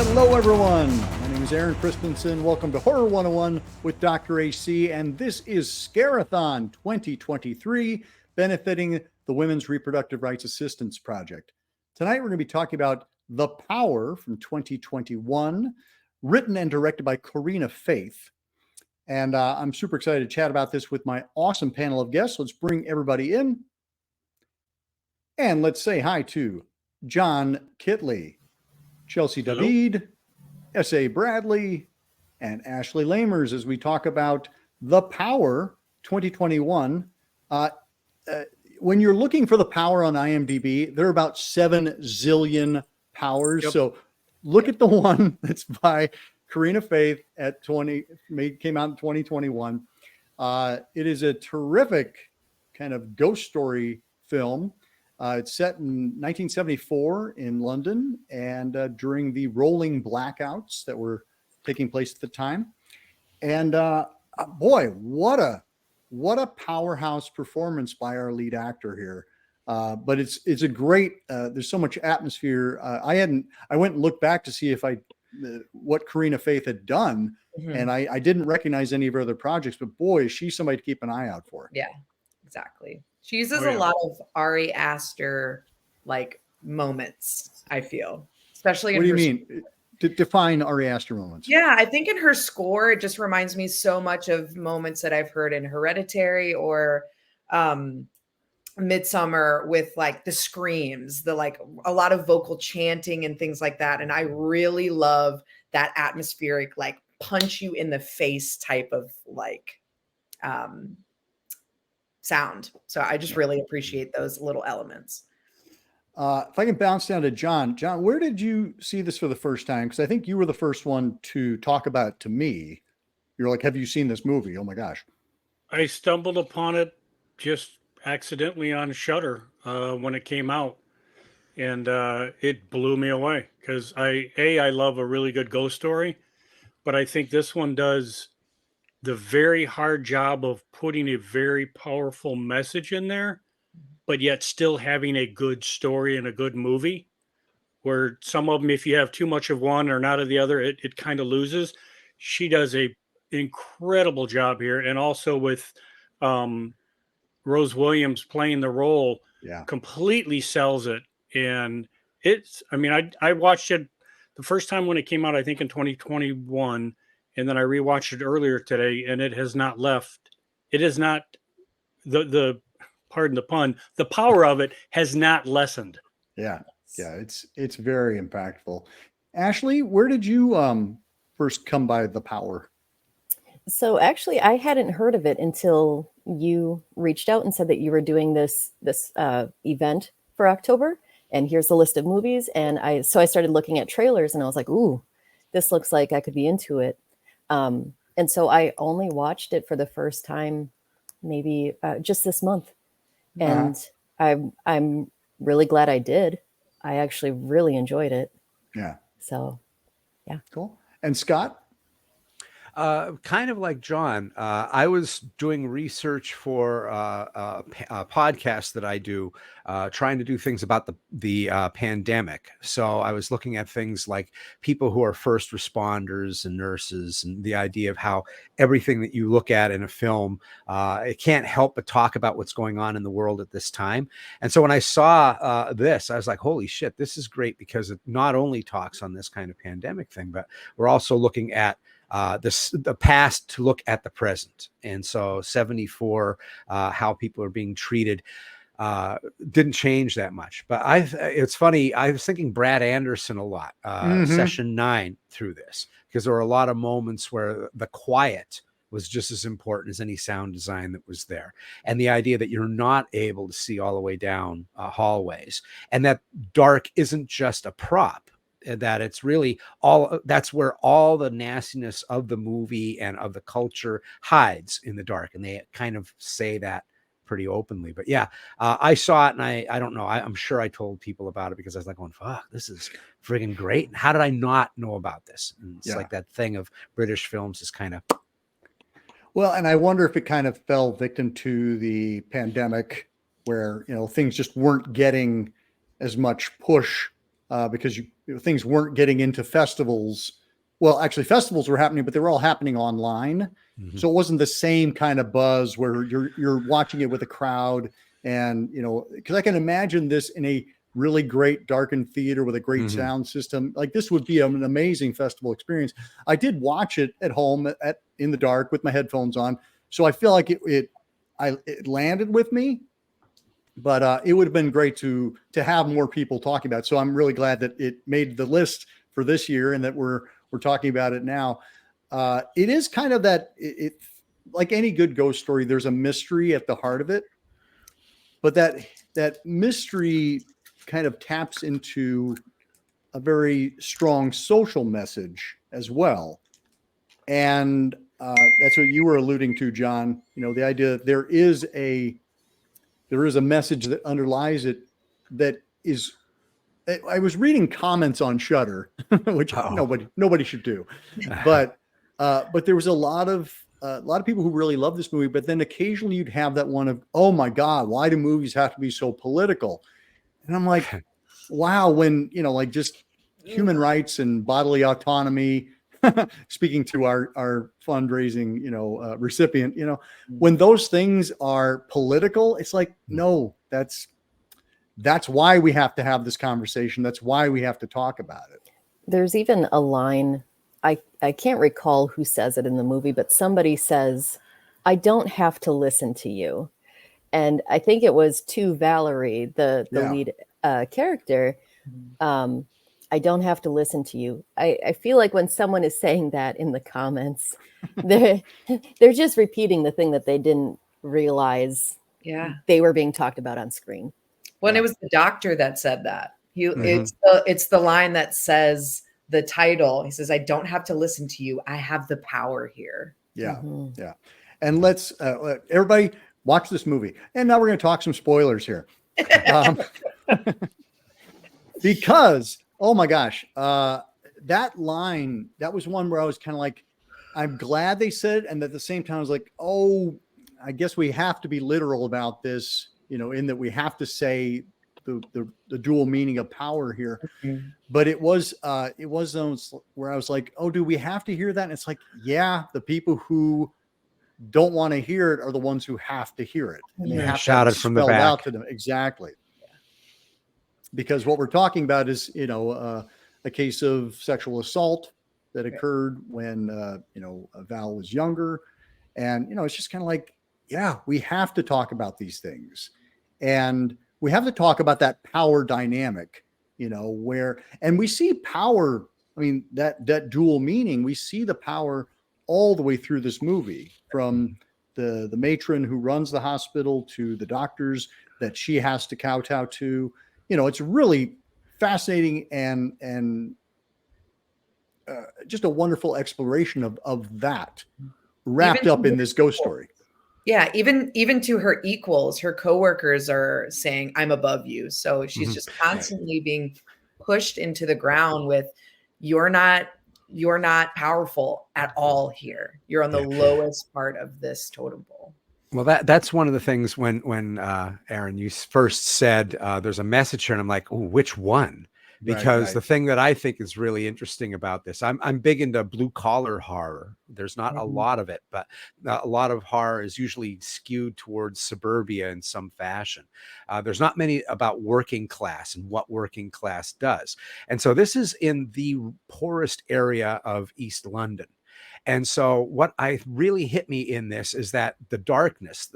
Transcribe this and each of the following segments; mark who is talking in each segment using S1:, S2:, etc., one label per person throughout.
S1: Hello, everyone. My name is Aaron Christensen. Welcome to Horror 101 with Dr. AC, and this is Scare-A-Thon 2023, benefiting the Women's Reproductive Rights Assistance Project. Tonight, we're going to be talking about The Power from 2021, written and directed by Corrina Faith. And I'm super excited to chat about this with my awesome panel of guests. Let's bring everybody in. And let's say hi to Jon Kitley, Chelsea
S2: Hello.
S1: David, S.A. Bradley, and Ashley Lamers as we talk about The Power 2021. When you're looking for The Power on IMDb, there are about 7 zillion powers.
S2: Yep.
S1: So look at the one that's by Corrina Faith came out in 2021. It is a terrific kind of ghost story film. It's set in 1974 in London and during the rolling blackouts that were taking place at the time. And boy, what a powerhouse performance by our lead actor here. But it's a great, there's so much atmosphere. I went and looked back to see what Corrina Faith had done.
S3: Mm-hmm.
S1: And I didn't recognize any of her other projects, but boy, is she somebody to keep an eye out for.
S3: Yeah, exactly. She uses a lot of Ari Aster like moments, I feel, especially.
S1: What do you mean? Define Ari Aster moments.
S3: Yeah, I think in her score, it just reminds me so much of moments that I've heard in Hereditary or Midsummer with like the screams, the like a lot of vocal chanting and things like that. And I really love that atmospheric, like punch you in the face type of like sound. So I just really appreciate those little elements.
S1: If I can bounce down to Jon, where did you see this for the first time? Because I think you were the first one to talk about it to me. You're like, have you seen this movie? Oh my gosh.
S2: I stumbled upon it just accidentally on Shudder when it came out. And it blew me away because I love a really good ghost story, but I think this one does the very hard job of putting a very powerful message in there, but yet still having a good story and a good movie, where some of them, if you have too much of one or not of the other, it kind of loses. She does a incredible job here. And also with Rose Williams playing the role, completely sells it. And I watched it the first time when it came out, I think in 2021. And then I rewatched it earlier today, and it has not left. It is not the pardon the pun. The power of it has not lessened.
S1: Yeah, it's very impactful. Ashley, where did you first come by The Power?
S4: So actually, I hadn't heard of it until you reached out and said that you were doing this event for October, and here's the list of movies. And I started looking at trailers, and I was like, ooh, this looks like I could be into it. And so I only watched it for the first time, maybe just this month. And I'm really glad I did. I actually really enjoyed it.
S1: Yeah.
S4: So, yeah.
S1: Cool. And Scott?
S5: Kind of like Jon, I was doing research for a podcast that I do, trying to do things about the pandemic. So I was looking at things like people who are first responders and nurses, and the idea of how everything that you look at in a film, it can't help but talk about what's going on in the world at this time. And so when I saw this, I was like, holy shit, this is great, because it not only talks on this kind of pandemic thing, but we're also looking at the past to look at the present. And so 74, how people are being treated, didn't change that much. But it's funny, I was thinking Brad Anderson a lot, Session 9 through this, because there were a lot of moments where the quiet was just as important as any sound design that was there. And the idea that you're not able to see all the way down hallways, and that dark isn't just a prop, that it's really that's where all the nastiness of the movie and of the culture hides, in the dark. And they kind of say that pretty openly. But yeah, I saw it, and I don't know, I'm sure I told people about it, because I was like going, fuck, this is friggin' great. And how did I not know about this? And it's like that thing of British films is kind of.
S1: Well, and I wonder if it kind of fell victim to the pandemic, where, things just weren't getting as much push because things weren't getting into festivals. Well, actually, festivals were happening, but they were all happening online.
S5: Mhm.
S1: So it wasn't the same kind of buzz where you're watching it with a crowd. And, because I can imagine this in a really great darkened theater with a great
S5: Mhm.
S1: sound system. Like, this would be an amazing festival experience. I did watch it at home in the dark with my headphones on. So I feel like it landed with me, but it would have been great to have more people talking about it. So I'm really glad that it made the list for this year and that we're talking about it now. It is kind of that it like any good ghost story, there's a mystery at the heart of it, but that mystery kind of taps into a very strong social message as well. And that's what you were alluding to, John. The idea that there is a message that underlies it that is. I was reading comments on Shudder, which nobody should do, but there was a lot of people who really love this movie. But then occasionally you'd have that one of, oh my God, why do movies have to be so political? And I'm like, wow, when like just human rights and bodily autonomy. Speaking to our fundraising, recipient, when those things are political, it's like, no, that's why we have to have this conversation. That's why we have to talk about it.
S4: There's even a line, I can't recall who says it in the movie, but somebody says, I don't have to listen to you. And I think it was to Valerie, the lead character. I don't have to listen to you. I feel like when someone is saying that in the comments, they're just repeating the thing that they didn't realize they were being talked about on screen.
S3: When it was the doctor that said that, it's the line that says the title. He says, I don't have to listen to you. I have the power here.
S1: Yeah. Yeah. And let's everybody watch this movie. And now we're going to talk some spoilers here. Because, oh my gosh, that line, that was one where I was kind of like, I'm glad they said it. And at the same time, I was like, oh, I guess we have to be literal about this, in that we have to say the dual meaning of power here. Mm-hmm. But it was those where I was like, oh, do we have to hear that? And it's like, yeah, the people who don't want to hear it are the ones who have to hear it. And they have
S5: shout
S1: to
S5: it from the back
S1: out to them. Exactly. Because what we're talking about is, a case of sexual assault that occurred when, Val was younger. And, it's just kind of like, yeah, we have to talk about these things. And we have to talk about that power dynamic, and we see power. I mean, that dual meaning, we see the power all the way through this movie, from the matron who runs the hospital to the doctors that she has to kowtow to. It's really fascinating and just a wonderful exploration of that wrapped up in this ghost story.
S3: Yeah, even to her equals, her coworkers are saying, I'm above you. So she's just constantly being pushed into the ground with, you're not powerful at all here. You're on the lowest part of this totem pole.
S5: Well, that's one of the things when Aaron, you first said there's a message here, and I'm like, oh, which one? Because the thing that I think is really interesting about this, I'm big into blue collar horror. There's not a lot of it, but a lot of horror is usually skewed towards suburbia in some fashion. There's not many about working class and what working class does. And so this is in the poorest area of East London. And so what really hit me in this is that the darkness,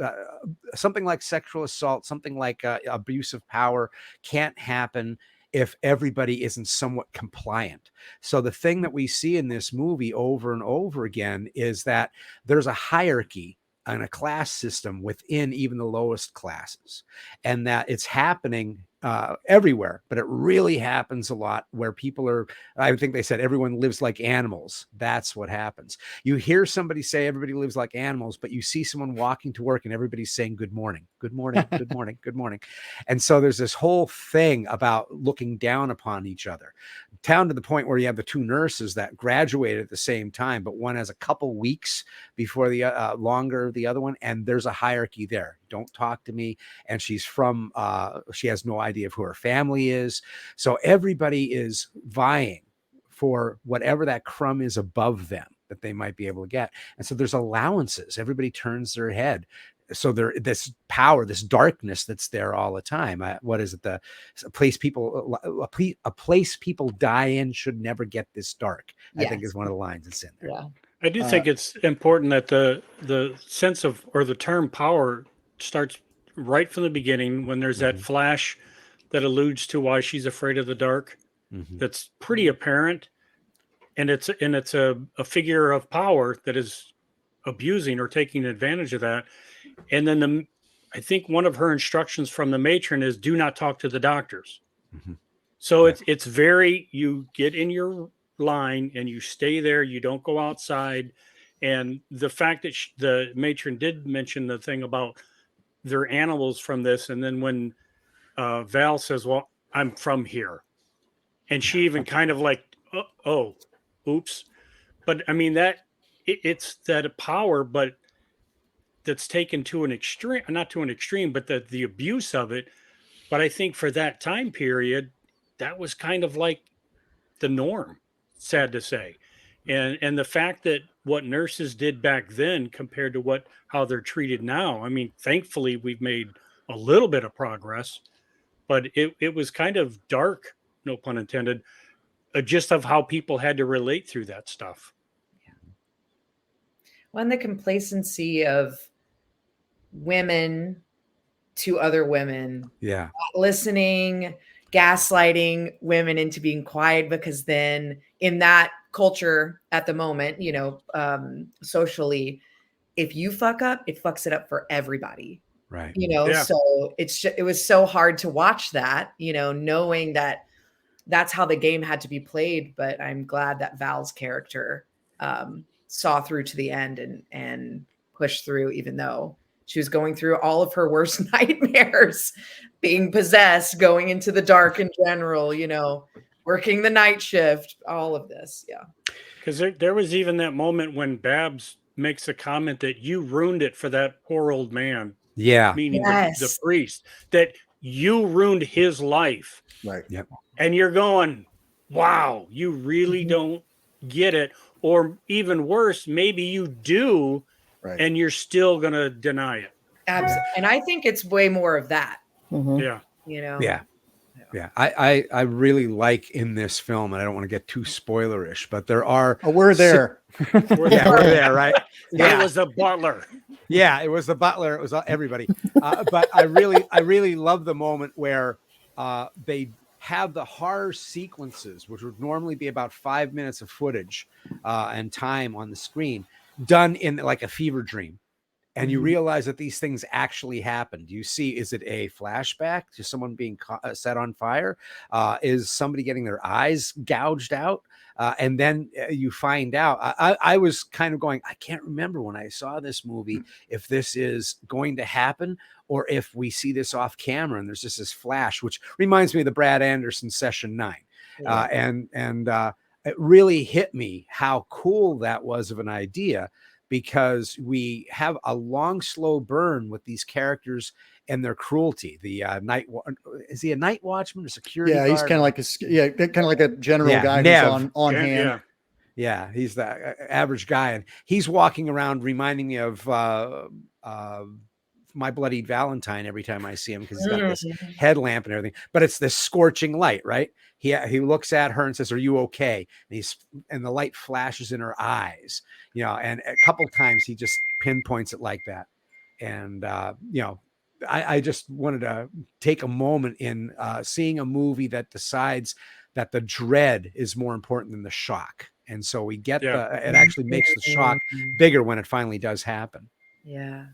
S5: something like sexual assault, something like abuse of power can't happen if everybody isn't somewhat compliant. So the thing that we see in this movie over and over again is that there's a hierarchy and a class system within even the lowest classes, and that it's happening everywhere, but it really happens a lot where people are, I think they said everyone lives like animals. That's what happens. You hear somebody say everybody lives like animals, but you see someone walking to work and everybody's saying good morning, good morning, good morning, good morning. And so there's this whole thing about looking down upon each other, down to the point where you have the two nurses that graduated at the same time, but one has a couple weeks before the longer the other one, and there's a hierarchy there. Don't talk to me. And she's from she has no idea of who her family is, so everybody is vying for whatever that crumb is above them that they might be able to get. And so there's allowances. Everybody turns their head. So there, this power, this darkness that's there all the time. What is it? A place people die in should never get this dark.
S3: Yes.
S5: I think is one of the lines that's in there.
S3: Yeah.
S2: I do think it's important that the sense of, or the term power, starts right from the beginning when there's that flash that alludes to why she's afraid of the dark. That's pretty apparent, and it's a figure of power that is abusing or taking advantage of that. And then I think one of her instructions from the matron is, do not talk to the doctors. So it's very, you get in your line and you stay there, you don't go outside. And the fact that the matron did mention the thing about their animals from this, and then when Val says, well, I'm from here, and she even kind of like, oh, oops. But I mean, that it's that power, but that's taken to an extreme, not to an extreme, but the abuse of it. But I think for that time period, that was kind of like the norm, sad to say. And the fact that what nurses did back then compared to how they're treated now, I mean, thankfully we've made a little bit of progress, but it was kind of dark, no pun intended, just of how people had to relate through that stuff.
S3: When the complacency of women to other women,
S5: Yeah.
S3: not listening, gaslighting women into being quiet, because then in that culture at the moment, socially, if you fuck up, it fucks it up for everybody.
S5: Right.
S2: Yeah.
S3: So it was so hard to watch that, knowing that that's how the game had to be played. But I'm glad that Val's character saw through to the end and pushed through, even though she was going through all of her worst nightmares, being possessed, going into the dark in general, working the night shift, all of this. Yeah.
S2: Because there was even that moment when Babs makes a comment that you ruined it for that poor old man.
S5: Yeah.
S2: Meaning
S3: Yes.
S2: the priest, that you ruined his life.
S1: Right.
S5: Yep.
S2: And you're going, wow, you really don't get it. Or even worse, maybe you do,
S1: Right.
S2: and you're still going to deny it.
S3: Absolutely. And I think it's way more of that,
S2: Yeah.
S5: Yeah. Yeah. I really like in this film, and I don't want to get too spoilerish, but there are.
S1: Oh, we're there.
S5: We're there, right?
S2: It was the butler.
S5: Yeah, it was the butler. It was everybody. But I really love the moment where they have the horror sequences, which would normally be about 5 minutes of footage and time on the screen, done in like a fever dream. And you realize that these things actually happened. You see, is it a flashback to someone being set on fire? Is somebody getting their eyes gouged out? And then you find out. I was kind of going, I can't remember when I saw this movie, if this is going to happen or if we see this off camera and there's just this flash, which reminds me of the Brad Anderson Session 9. And it really hit me how cool that was of an idea, because we have a long, slow burn with these characters and their cruelty. The is he a night watchman or security guard?
S1: He's kind of like a general guy who's on hand.
S5: Yeah, he's the average guy, and he's walking around reminding me of My Bloody Valentine every time I see him, because he's got this headlamp and everything. But it's this scorching light, right? He looks at her and says, "Are you okay?" And the light flashes in her eyes, and a couple times he just pinpoints it like that. And I just wanted to take a moment in seeing a movie that decides that the dread is more important than the shock. And so we get it actually makes the shock bigger when it finally does happen.
S3: Yeah.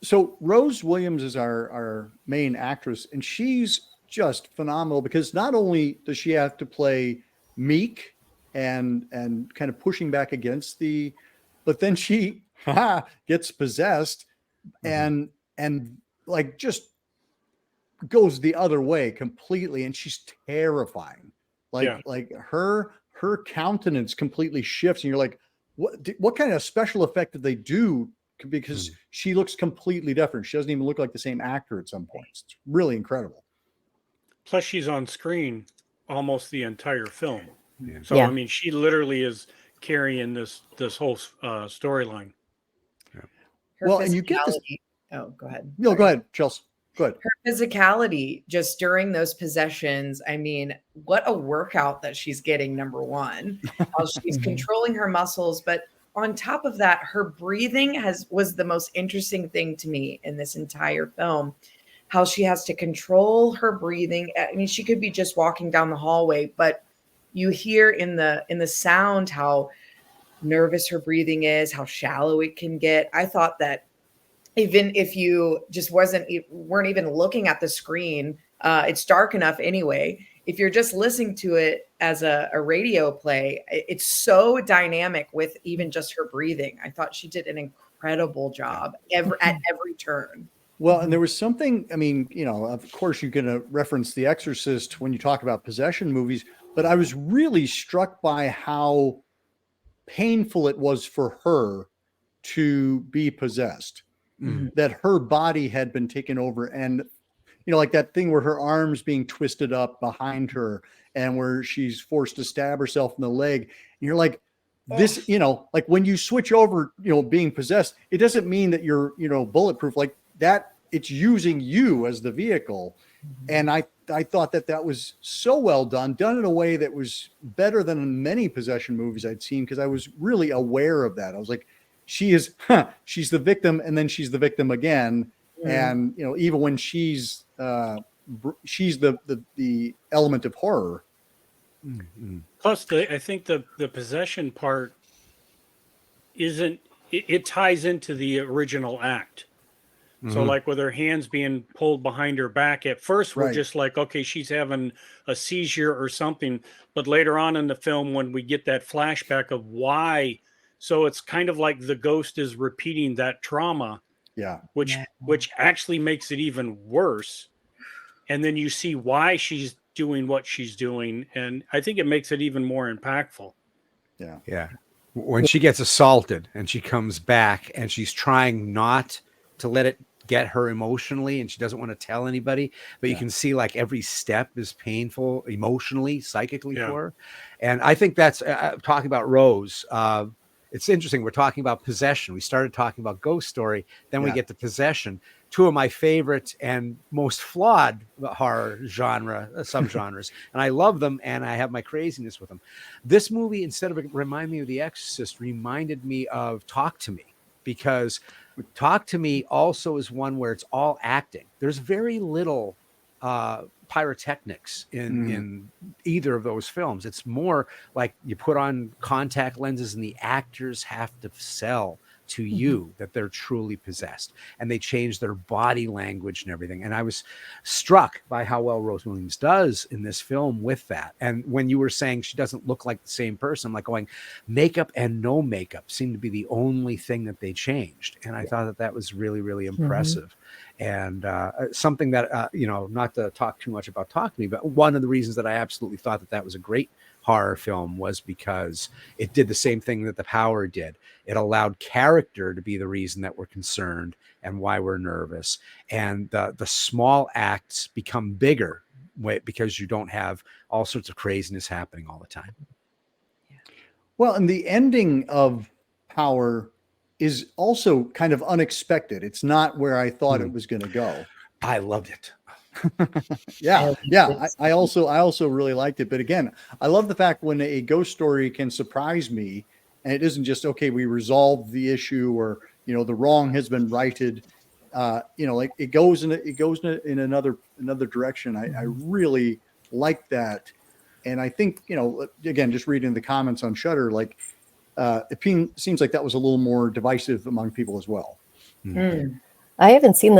S1: So Rose Williams is our main actress, and she's just phenomenal, because not only does she have to play meek and kind of pushing back against but then she gets possessed and and like just goes the other way completely, and she's terrifying. Like her countenance completely shifts, and you're like, what kind of special effect did they do? Because she looks completely different. She doesn't even look like the same actor at some points. It's really incredible.
S2: Plus, she's on screen almost the entire film.
S5: Yeah.
S2: So
S4: Yeah.
S2: I mean, she literally is carrying this whole storyline.
S3: Her
S1: Well, and you get this.
S3: physicality- Oh, go ahead.
S1: No,
S3: Sorry.
S1: go ahead, Chelsea. Go ahead.
S3: Her physicality just during those possessions. I mean, what a workout that she's getting, number one. How she's controlling her muscles, but on top of that, her breathing was the most interesting thing to me in this entire film. How she has to control her breathing. I mean, she could be just walking down the hallway, but you hear in the sound how nervous her breathing is, how shallow it can get. I thought that even if you just weren't even looking at the screen, it's dark enough anyway. If you're just listening to it as a radio play, it's so dynamic with even just her breathing. I thought she did an incredible job at every turn.
S1: Well, and there was something, I mean, of course you're going to reference The Exorcist when you talk about possession movies, but I was really struck by how painful it was for her to be possessed. That her body had been taken over, and like that thing where her arms being twisted up behind her and where she's forced to stab herself in the leg, and you're like, this, like when you switch over, being possessed, it doesn't mean that you're bulletproof like that. It's using you as the vehicle. And I thought that was so well done in a way that was better than many possession movies I'd seen, because I was really aware of that. I was like, she's the victim, and then she's the victim again. And even when she's the element of horror.
S2: Plus, I think the possession part it ties into the original act. So like with her hands being pulled behind her back, at first we're just like, okay, she's having a seizure or something. But later on in the film, when we get that flashback of why, so it's kind of like the ghost is repeating that trauma.
S1: Yeah.
S2: Which actually makes it even worse. And then you see why she's doing what she's doing. And I think it makes it even more impactful.
S1: Yeah.
S5: Yeah. When she gets assaulted and she comes back and she's trying not to let it get her emotionally, and she doesn't want to tell anybody, but you can see like every step is painful emotionally, psychically for her. And I think that's talking about Rose. It's interesting. We're talking about possession. We started talking about ghost story. Then we get to possession. Two of my favorite and most flawed horror subgenres. And I love them, and I have my craziness with them. This movie, instead of reminding me of The Exorcist, reminded me of Talk to Me, because Talk to Me also is one where it's all acting. There's very little pyrotechnics in either of those films. It's more like you put on contact lenses and the actors have to sell to you that they're truly possessed, and they change their body language and everything. And I was struck by how well Rose Williams does in this film with that. And when you were saying she doesn't look like the same person, I'm like going, makeup and no makeup seemed to be the only thing that they changed. And I thought that was really, really impressive. And something that, not to talk too much about Talk to Me, but one of the reasons that I absolutely thought that was a great horror film was because it did the same thing that The Power did. It allowed character to be the reason that we're concerned and why we're nervous. And the small acts become bigger because you don't have all sorts of craziness happening all the time.
S1: Well, and the ending of Power is also kind of unexpected. It's not where I thought it was going to go.
S5: I loved it.
S1: I also really liked it. But again, I love the fact when a ghost story can surprise me, and it isn't just, okay, we resolved the issue, or the wrong has been righted. Like it goes in another direction. I really like that. And I think, again, just reading the comments on Shudder, like it seems like that was a little more divisive among people as well.
S4: I haven't seen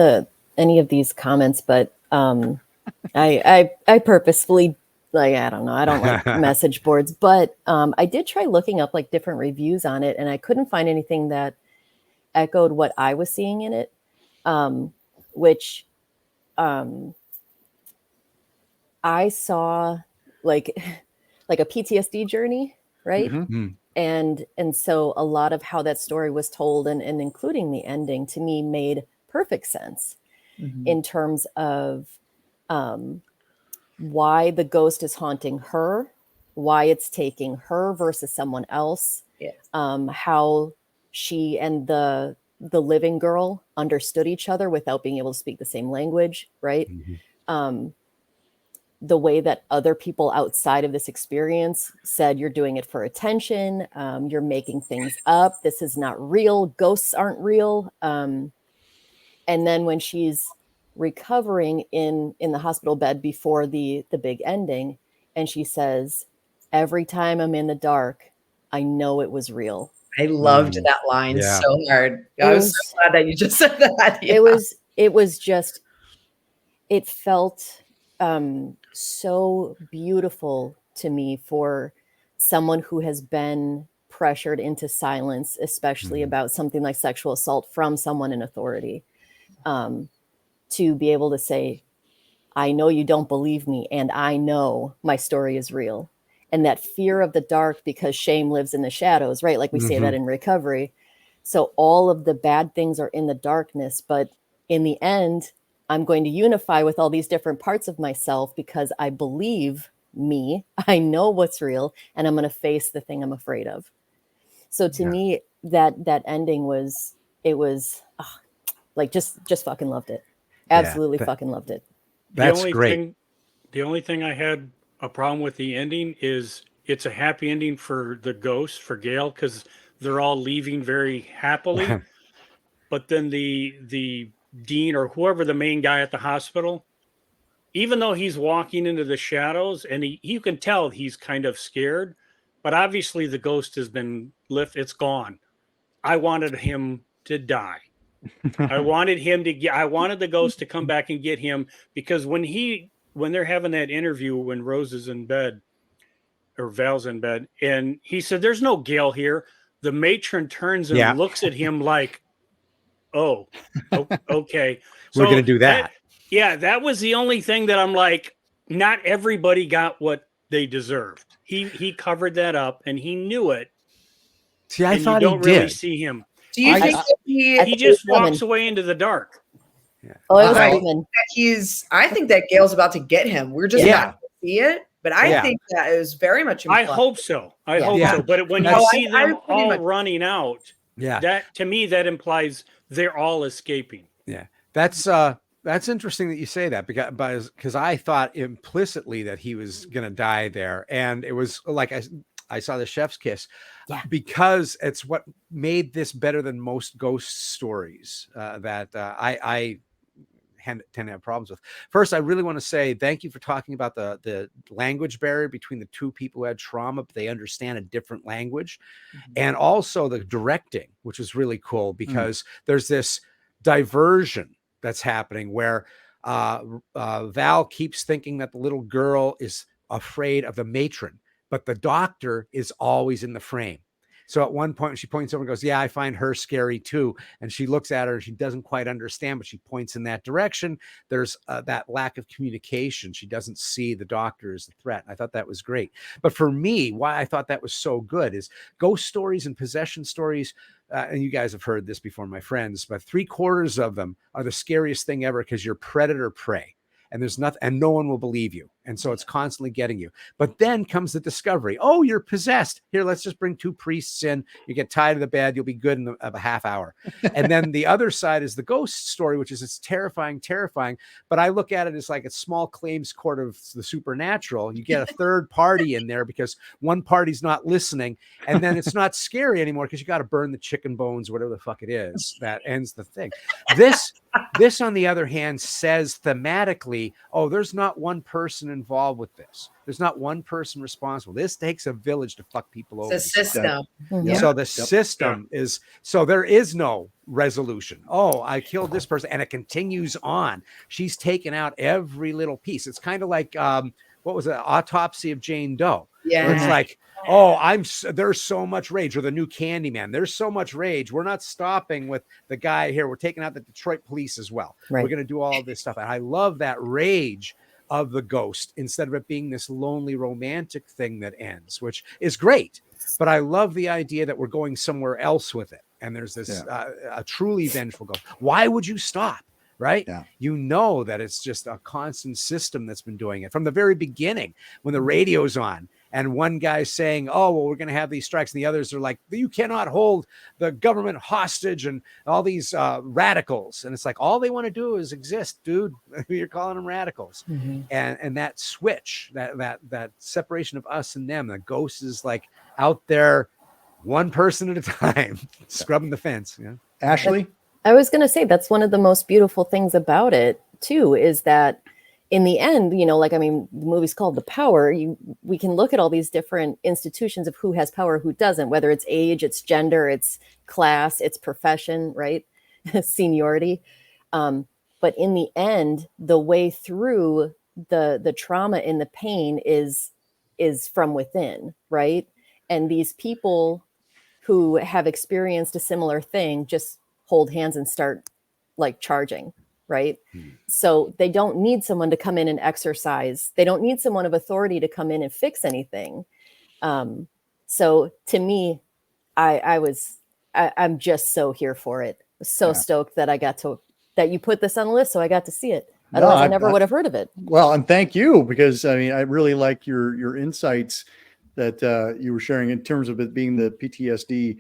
S4: any of these comments, but I purposefully, like, I don't know, I don't like message boards, but I did try looking up like different reviews on it, and I couldn't find anything that echoed what I was seeing in it. which I saw like a PTSD journey, right?
S1: Mhm.
S4: And so a lot of how that story was told and including the ending to me made perfect sense in terms of why the ghost is haunting her, why it's taking her versus someone else,
S3: Yes.
S4: how she and the living girl understood each other without being able to speak the same language, right? The way that other people outside of this experience said, you're doing it for attention, you're making things up, this is not real, ghosts aren't real. And then when she's recovering in the hospital bed before the big ending, and she says, every time I'm in the dark, I know it was real.
S3: I loved that line
S5: Yeah.
S3: so hard. I was so glad that you just said that. Yeah.
S4: It was just, it felt so beautiful to me for someone who has been pressured into silence, especially about something like sexual assault from someone in authority, to be able to say, I know you don't believe me, and I know my story is real. And that fear of the dark, because shame lives in the shadows, right? Like we say that in recovery. So all of the bad things are in the darkness, but in the end, I'm going to unify with all these different parts of myself because I believe me, I know what's real, and I'm going to face the thing I'm afraid of. So to me, that ending was, it was like just fucking loved it. Absolutely fucking loved it.
S5: That's great.
S2: The only thing I had a problem with the ending is it's a happy ending for the ghost, for Gail, because they're all leaving very happily. But then the dean or whoever the main guy at the hospital, even though he's walking into the shadows and you can tell he's kind of scared, but obviously the ghost has been lifted, it's gone. I wanted him to die. I wanted the ghost to come back and get him, because when they're having that interview when Rose is in bed or Val's in bed and he said, there's no Gail here. The matron turns and looks at him like, oh, okay.
S5: We're
S2: So
S5: going to do that.
S2: that was the only thing that I'm like, not everybody got what they deserved. He covered that up and he knew it.
S5: See, I
S2: and
S5: thought
S2: you don't
S5: he
S2: really
S5: did.
S2: see him.
S3: Do you think that
S2: He just walks away into the dark.
S4: Oh, it was
S3: I
S4: coming.
S3: I think that Gail's about to get him. We're just not going to see it. But I think that it was very much implied.
S2: I hope so. I hope so. But when you see them all running out, that to me that implies they're all escaping.
S5: Yeah, that's interesting that you say that, because I thought implicitly that he was going to die there, and it was like I saw the chef's kiss, because it's what made this better than most ghost stories that I tend to have problems with. First, I really want to say thank you for talking about the language barrier between the two people who had trauma, but they understand a different language. And also the directing, which is really cool, because there's this diversion that's happening where Val keeps thinking that the little girl is afraid of the matron, but the doctor is always in the frame. So at one point she points over and goes, I find her scary too. And she looks at her and she doesn't quite understand, but she points in that direction. There's that lack of communication. She doesn't see the doctor as a threat. I thought that was great. But for me, why I thought that was so good is ghost stories and possession stories. And you guys have heard this before, my friends, but 3/4 of them are the scariest thing ever, because you're predator prey. And there's nothing, and no one will believe you. And so it's constantly getting you. But then comes the discovery. Oh, you're possessed. Here, let's just bring 2 priests in. You get tied to the bed. You'll be good in a half hour. And then the other side is the ghost story, which is it's terrifying. But I look at it as like a small claims court of the supernatural. You get a third party in there because one party's not listening. And then it's not scary anymore because you got to burn the chicken bones, whatever the fuck it is. That ends the thing. This, on the other hand, says thematically, oh, there's not one person involved with this. There's not one person responsible. This takes a village to fuck people over.
S3: It's a system.
S5: So the system is, so there is no resolution. Oh, I killed this person, and it continues on. She's taken out every little piece. It's kind of like, what was it? Autopsy of Jane Doe.
S3: Yeah.
S5: Where it's like, Oh, there's so much rage. Or the new Candyman. There's so much rage. We're not stopping with the guy here. We're taking out the Detroit police as well.
S4: Right.
S5: We're going to do all this stuff. And I love that rage of the ghost instead of it being this lonely romantic thing that ends, which is great. But I love the idea that we're going somewhere else with it. And there's this a truly vengeful ghost. Why would you stop? Right?
S1: Yeah.
S5: You know that it's just a constant system that's been doing it from the very beginning when the radio's on and one guy's saying, oh, well, we're going to have these strikes. And the others are like, you cannot hold the government hostage and all these radicals. And it's like, all they want to do is exist, dude. You're calling them radicals.
S4: Mm-hmm.
S5: And that switch, that separation of us and them, the ghost is like out there, one person at a time, scrubbing the fence. Yeah.
S1: Ashley?
S4: I was going to say that's one of the most beautiful things about it too, is that in the end, you know, like, I mean, the movie's called The Power. We can look at all these different institutions of who has power, who doesn't, whether it's age, it's gender, it's class, it's profession, right? Seniority. But in the end, the way through the trauma and the pain is from within, right? And these people who have experienced a similar thing just hold hands and start like charging, right? So they don't need someone to come in and exercise. They don't need someone of authority to come in and fix anything. So to me, I'm just so here for it. So stoked that that you put this on the list, so I got to see it. Otherwise, I never would have heard of it.
S1: Well, and thank you, because I mean, I really like your insights that you were sharing in terms of it being the PTSD,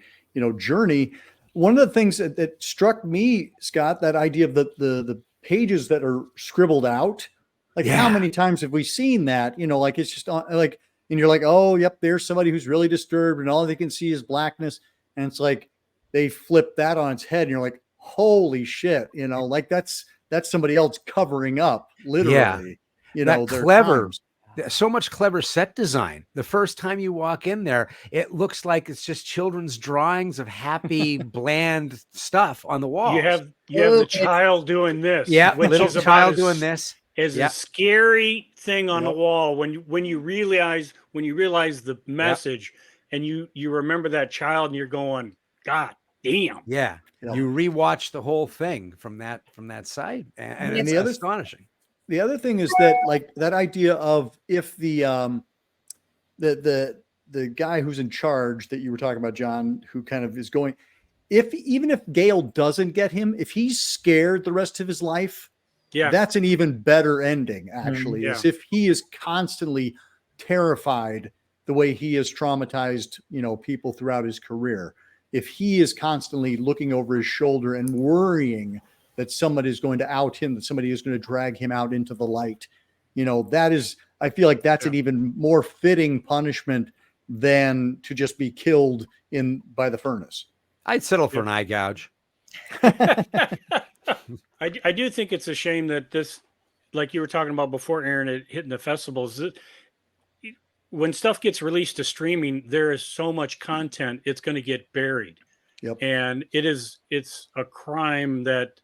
S1: journey. One of the things that struck me, Scott, that idea of the pages that are scribbled out, like how many times have we seen that? Like it's just like, and you're like, oh, yep, there's somebody who's really disturbed, and all they can see is blackness, and it's like they flip that on its head, and you're like, holy shit, like that's somebody else covering up, literally.
S5: That clever. Times. So much clever set design. The first time you walk in there, it looks like it's just children's drawings of happy, bland stuff on the wall.
S2: You have the child doing this.
S5: Yeah, little child doing this.
S2: Is a scary thing on the wall when you realize the message and you remember that child and you're going, God damn.
S5: Yeah. You rewatch the whole thing from that side, and it's astonishing.
S1: The other thing is that, like, that idea of if the guy who's in charge that you were talking about, John, who kind of is going, even if Gail doesn't get him, if he's scared the rest of his life, that's an even better ending, actually. Is if he is constantly terrified the way he has traumatized, people throughout his career. If he is constantly looking over his shoulder and worrying that somebody is going to out him, that somebody is going to drag him out into the light, I feel like that's an even more fitting punishment than to just be killed by the furnace.
S5: I'd settle for an eye gouge.
S2: I do think it's a shame that this, like you were talking about before, Aaron, it hitting the festivals. When stuff gets released to streaming, there is so much content, it's going to get buried.
S1: Yep.
S2: And it's a crime that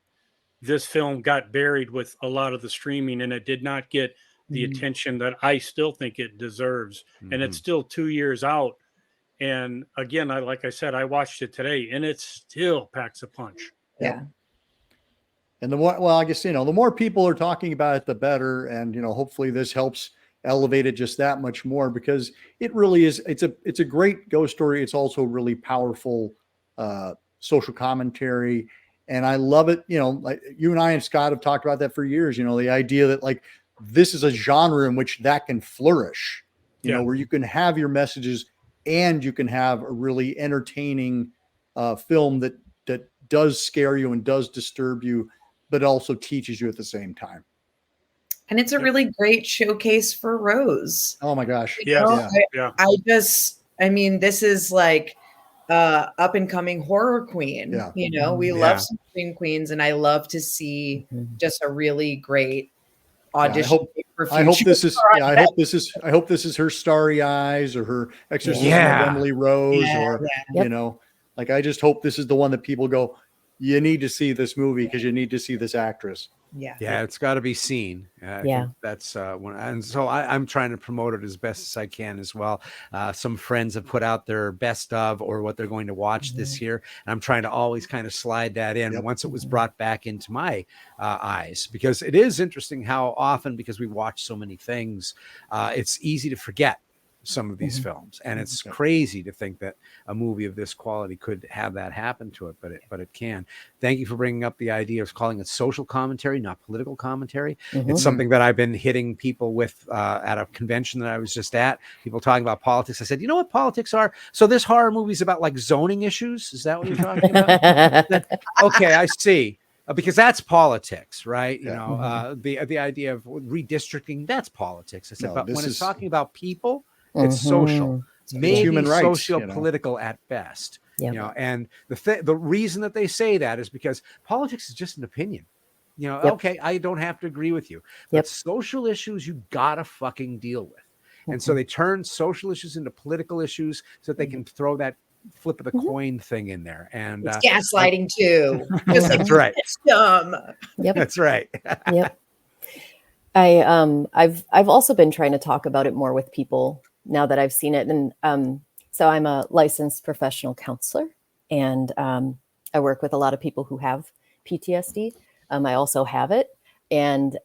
S2: this film got buried with a lot of the streaming, and it did not get the attention that I still think it deserves. And it's still 2 years out. And again, like I said, I watched it today, and it still packs a punch.
S3: Yeah.
S1: And the more, I guess, the more people are talking about it, the better. And, hopefully this helps elevate it just that much more, because it really is, it's a great ghost story. It's also really powerful social commentary. And I love it. Like you and I and Scott have talked about that for years, the idea that like, this is a genre in which that can flourish, where you can have your messages and you can have a really entertaining film that does scare you and does disturb you, but also teaches you at the same time.
S3: And it's a really great showcase for Rose.
S1: Oh my gosh.
S3: I mean, this is like up and coming horror queen. We love some scream queens, and I love to see just a really great audition.
S1: I hope this is her Starry Eyes or her Exorcism of Emily Rose, or like I just hope this is the one that people go, you need to see this movie because you need to see this actress.
S5: Yeah, it's got to be seen. I think that's and so I'm trying to promote it as best as I can as well. Some friends have put out their best of or what they're going to watch this year, and I'm trying to always kind of slide that in once it was brought back into my eyes, because it is interesting how often, because we watch so many things, it's easy to forget some of these films, and it's crazy to think that a movie of this quality could have that happen to it, but it can. Thank you for bringing up the idea of calling it social commentary, not political commentary. It's something that I've been hitting people with at a convention that I was just at, people talking about politics. I said, you know what politics are? So this horror movie's about like zoning issues. Is that what you're talking about? Okay, I see. Because that's politics, right? You know, the idea of redistricting, that's politics. I said, but when it's talking about people, it's social, maybe
S1: human rights,
S5: socio-political at best. You know, and the reason that they say that is because politics is just an opinion. You know, okay, I don't have to agree with you, but social issues you gotta fucking deal with. And so they turn social issues into political issues so that they can throw that flip of the coin thing in there. And
S3: it's gaslighting too. Just
S5: that's right.
S3: It's dumb.
S5: That's right.
S4: I've also been trying to talk about it more with people now that I've seen it. And so I'm a licensed professional counselor, and I work with a lot of people who have PTSD. I also have it. And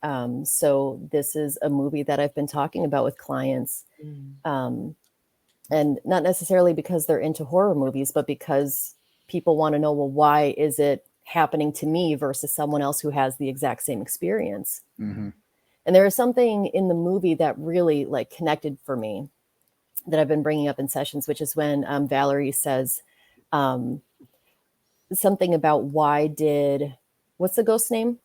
S4: so this is a movie that I've been talking about with clients. And not necessarily because they're into horror movies, but because people want to know, well, why is it happening to me versus someone else who has the exact same experience? And there is something in the movie that really like connected for me that I've been bringing up in sessions, which is when Valerie says something about what's the ghost's name?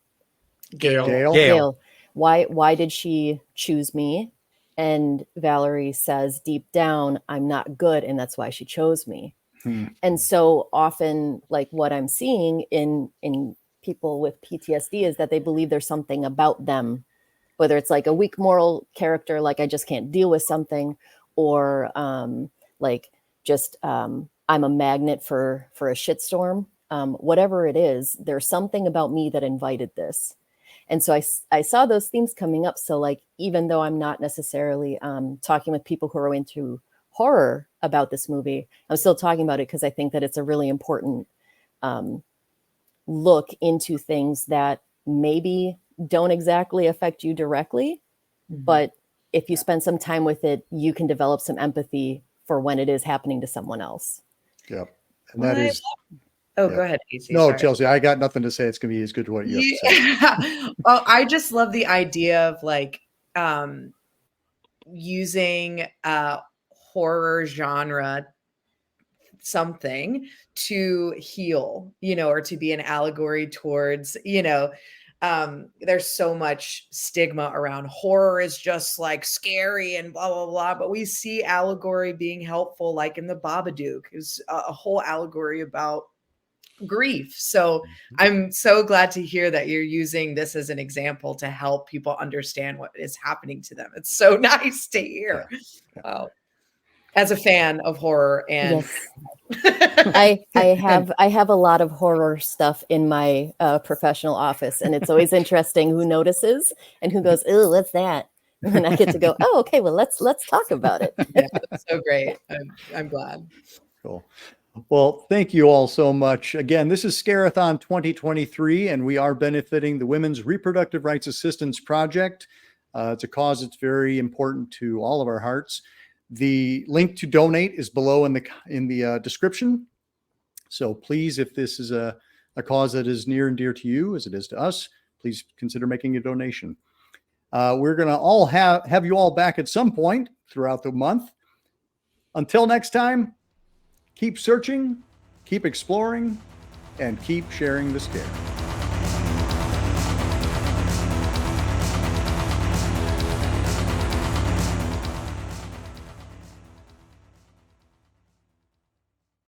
S2: Gail.
S4: Why did she choose me? And Valerie says, deep down, I'm not good, and that's why she chose me. And so often, like what I'm seeing in people with PTSD is that they believe there's something about them, whether it's like a weak moral character, like I just can't deal with something, or like just I'm a magnet for a shitstorm. Whatever it is, there's something about me that invited this. And so I saw those themes coming up. So like, even though I'm not necessarily talking with people who are into horror about this movie, I'm still talking about it because I think that it's a really important look into things that maybe don't exactly affect you directly, but if you spend some time with it, you can develop some empathy for when it is happening to someone else.
S1: Yep. And that is...
S3: Oh, go ahead, AC.
S1: No,
S3: sorry.
S1: Chelsea, I got nothing to say. It's going to be as good as what you have to say.
S3: Well, I just love the idea of like using horror genre something to heal, you know, or to be an allegory towards, you know, there's so much stigma around horror is just like scary and blah, blah, blah. But we see allegory being helpful, like in the Babadook is a whole allegory about grief. So I'm so glad to hear that you're using this as an example to help people understand what is happening to them. It's so nice to hear. Wow. As a fan of horror, and
S4: I have a lot of horror stuff in my professional office, and it's always interesting who notices and who goes, "Oh, what's that?" And then I get to go, "Oh, okay, well let's talk about it."
S3: Yeah, that's so great. I'm glad.
S1: Cool. Well, thank you all so much. Again, this is Scare-A-Thon 2023, and we are benefiting the Women's Reproductive Rights Assistance Project. It's a cause that's very important to all of our hearts. The link to donate is below in the description. So please, if this is a cause that is near and dear to you, as it is to us, please consider making a donation. We're going to all have you all back at some point throughout the month. Until next time, keep searching, keep exploring, and keep sharing the scare.